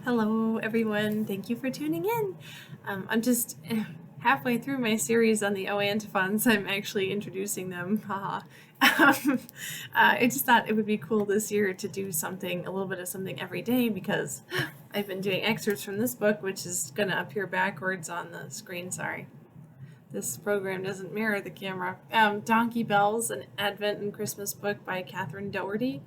Hello, everyone. Thank you for tuning in. I'm just halfway through my series on the O Antiphons. I'm actually introducing them. Haha. I just thought it would be cool this year to do something, a little bit of something every day, because I've been doing excerpts from this book, which is going to appear backwards on the screen. Sorry. This program doesn't mirror the camera. Donkey Bells, an Advent and Christmas book by Catherine Doherty.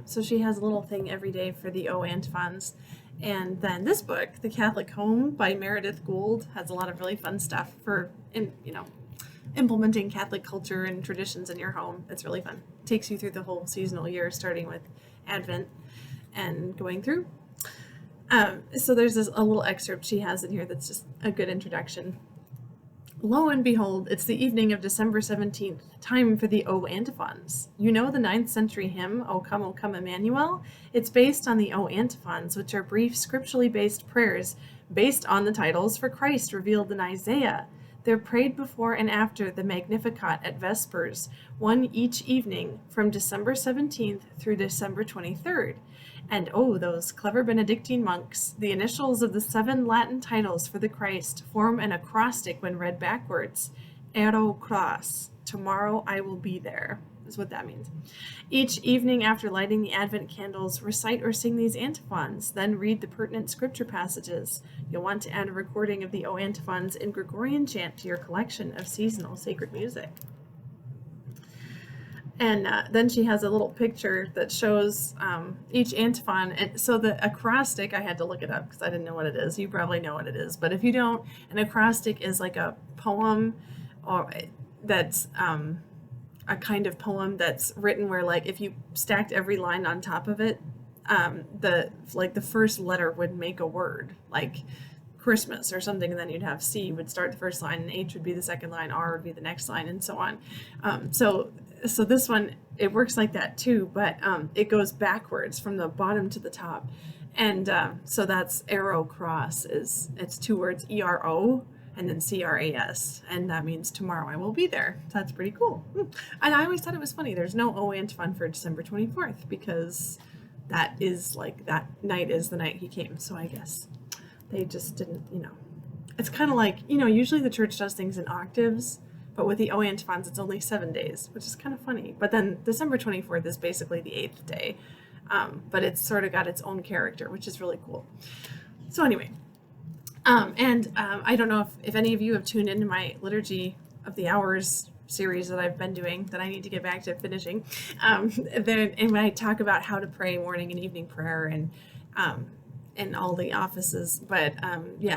So she has a little thing every day for the O Antiphons. And then this book, The Catholic Home by Meredith Gould, has a lot of really fun stuff for, implementing Catholic culture and traditions in your home. It's really fun. It takes you through the whole seasonal year, starting with Advent and going through. So there's a little excerpt she has in here that's just a good introduction. Lo and behold, it's the evening of December 17th, time for the O Antiphons. You know the 9th century hymn, O Come, Emmanuel? It's based on the O Antiphons, which are brief scripturally based prayers based on the titles for Christ revealed in Isaiah. They're prayed before and after the Magnificat at Vespers, one each evening from December 17th through December 23rd. And oh, those clever Benedictine monks, the initials of the 7 Latin titles for the Christ form an acrostic when read backwards. Ero cras, tomorrow I will be there, is what that means. Each evening after lighting the Advent candles, recite or sing these antiphons, then read the pertinent scripture passages. You'll want to add a recording of the O Antiphons in Gregorian chant to your collection of seasonal sacred music. And then she has a little picture that shows each antiphon. And so the acrostic, I had to look it up because I didn't know what it is. You probably know what it is. But if you don't, an acrostic is like a poem or that's a kind of poem that's written where, like, if you stacked every line on top of it, the first letter would make a word, like Christmas or something, and then you'd have C would start the first line, and H would be the second line, R would be the next line, and so on. So this one, it works like that too, but it goes backwards from the bottom to the top. And so that's Ero Cross, it's 2 words, ERO, and then CRAS, and that means tomorrow I will be there. So that's pretty cool. And I always thought it was funny, there's no O Antiphon for December 24th, because that is like, that night is the night he came, so I guess they just didn't, it's kind of like, usually the church does things in octaves, but with the O Antiphons, it's only 7 days, which is kind of funny. But then December 24th is basically the 8th day, but it's sort of got its own character, which is really cool. So anyway, I don't know if any of you have tuned into my Liturgy of the Hours series that I've been doing that I need to get back to finishing. And I talk about how to pray morning and evening prayer and all the offices, but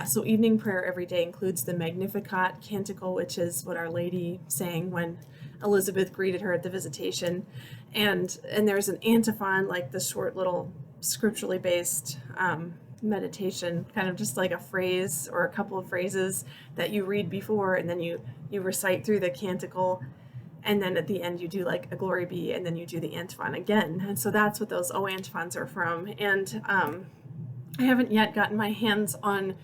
so evening prayer every day includes the Magnificat canticle, which is what Our Lady sang when Elizabeth greeted her at the Visitation, and there's an antiphon, like the short little scripturally based meditation, kind of just like a phrase or a couple of phrases that you read before, and then you recite through the canticle, and then at the end you do like a Glory Be, and then you do the antiphon again. And so that's what those O Antiphons are from. And I haven't yet gotten my hands on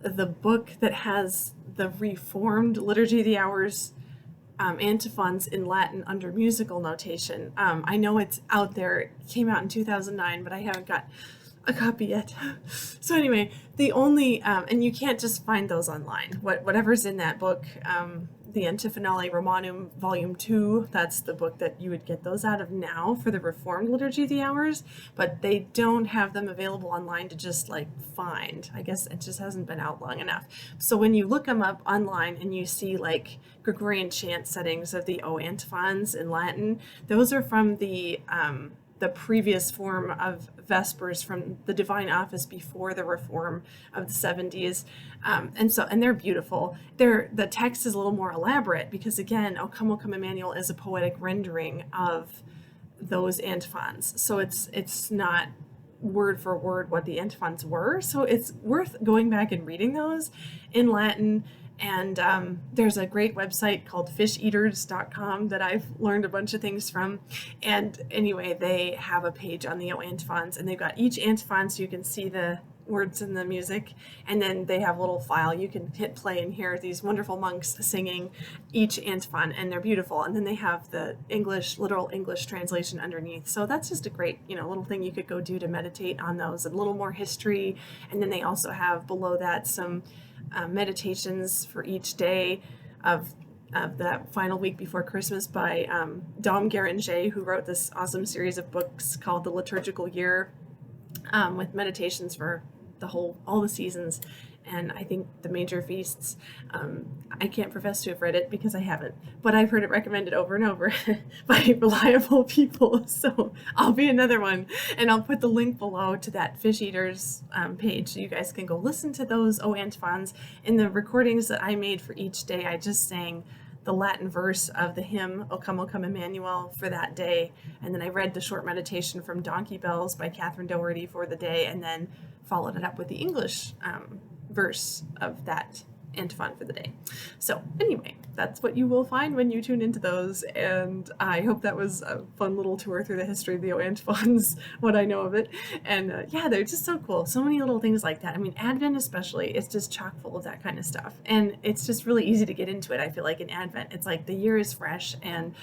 the book that has the reformed Liturgy of the Hours antiphons in Latin under musical notation. I know it's out there. It came out in 2009, but I haven't got a copy yet. So anyway, the only, and you can't just find those online. Whatever's in that book, the Antiphonale Romanum Volume 2, that's the book that you would get those out of now for the Reformed Liturgy of the Hours, but they don't have them available online to just like find. I guess it just hasn't been out long enough. So when you look them up online and you see like Gregorian chant settings of the O Antiphons in Latin, those are from the previous form of Vespers from the Divine Office before the reform of the 70s. And they're beautiful. The text is a little more elaborate because, again, O Come, Emmanuel is a poetic rendering of those antiphons. So it's not word for word what the antiphons were. So it's worth going back and reading those in Latin. And there's a great website called fisheaters.com that I've learned a bunch of things from. And anyway, they have a page on the O Antiphons, and they've got each antiphon so you can see the words and the music, and then they have a little file you can hit play and hear these wonderful monks singing each antiphon, and they're beautiful. And then they have the literal English translation underneath. So that's just a great, little thing you could go do to meditate on those, a little more history. And then they also have below that some meditations for each day of that final week before Christmas by Dom Guéranger, who wrote this awesome series of books called The Liturgical Year, with meditations for all the seasons, and I think the major feasts. I can't profess to have read it because I haven't, but I've heard it recommended over and over by reliable people, so I'll be another one, and I'll put the link below to that Fish Eaters page so you guys can go listen to those O Antiphons. In the recordings that I made for each day, I just sang the Latin verse of the hymn, O Come Emmanuel, for that day. And then I read the short meditation from Donkey Bells by Catherine Doherty for the day, and then followed it up with the English verse of that antiphon for the day. So anyway, that's what you will find when you tune into those, and I hope that was a fun little tour through the history of the O Antiphons, what I know of it. And yeah, they're just so cool. So many little things like that. I mean, Advent especially is just chock full of that kind of stuff, and it's just really easy to get into it. I feel like in Advent, it's like the year is fresh, and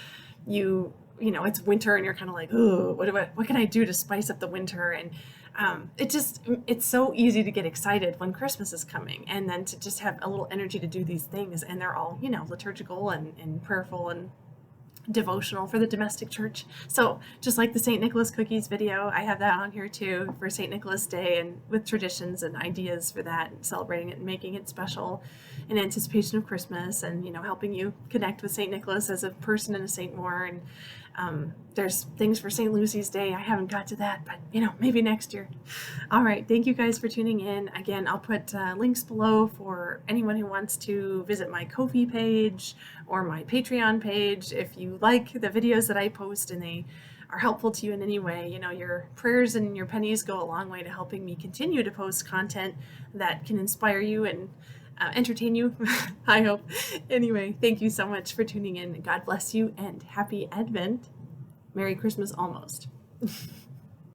it's winter, and you're kind of like, oh, what can I do to spice up the winter? And it's so easy to get excited when Christmas is coming, and then to just have a little energy to do these things. And they're all, liturgical and prayerful and devotional for the domestic church. So just like the St. Nicholas cookies video, I have that on here too for St. Nicholas Day, and with traditions and ideas for that, and celebrating it and making it special in anticipation of Christmas, and helping you connect with St. Nicholas as a person and a saint more. And there's things for St. Lucy's Day. I haven't got to that, but maybe next year. All right, thank you guys for tuning in. Again, I'll put links below for anyone who wants to visit my Ko-fi page or my Patreon page. If you like the videos that I post and they are helpful to you in any way, your prayers and your pennies go a long way to helping me continue to post content that can inspire you and entertain you, I hope. Anyway, thank you so much for tuning in. God bless you, and happy Advent. Merry Christmas almost.